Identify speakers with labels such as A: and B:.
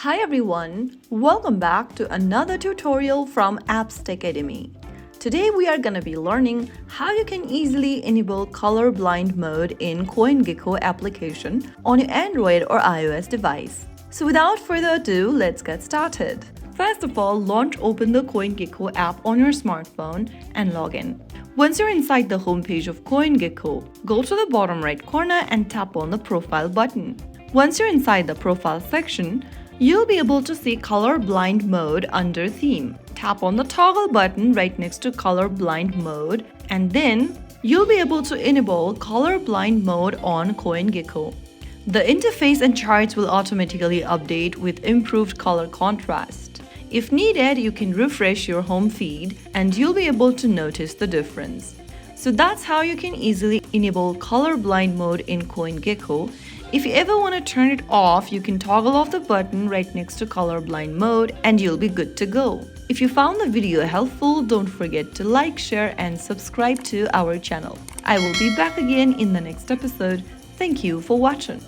A: Hi everyone, welcome back to another tutorial from Apps Academy. Today we are going to be learning how you can easily enable Colorblind Mode in CoinGecko application on your Android or iOS device. So without further ado, let's get started. First of all, open the CoinGecko app on your smartphone and log in. Once you're inside the homepage of CoinGecko, go to the bottom right corner and tap on the profile button. Once you're inside the profile section, you'll be able to see Colorblind Mode under Theme. Tap on the toggle button right next to Colorblind Mode, and then you'll be able to enable Colorblind Mode on CoinGecko. The interface and charts will automatically update with improved color contrast. If needed, you can refresh your home feed and you'll be able to notice the difference. So that's how you can easily enable Colorblind Mode in CoinGecko. If you ever want to turn it off, you can toggle off the button right next to Colorblind Mode and you'll be good to go. If you found the video helpful, don't forget to like, share and subscribe to our channel. I will be back again in the next episode. Thank you for watching.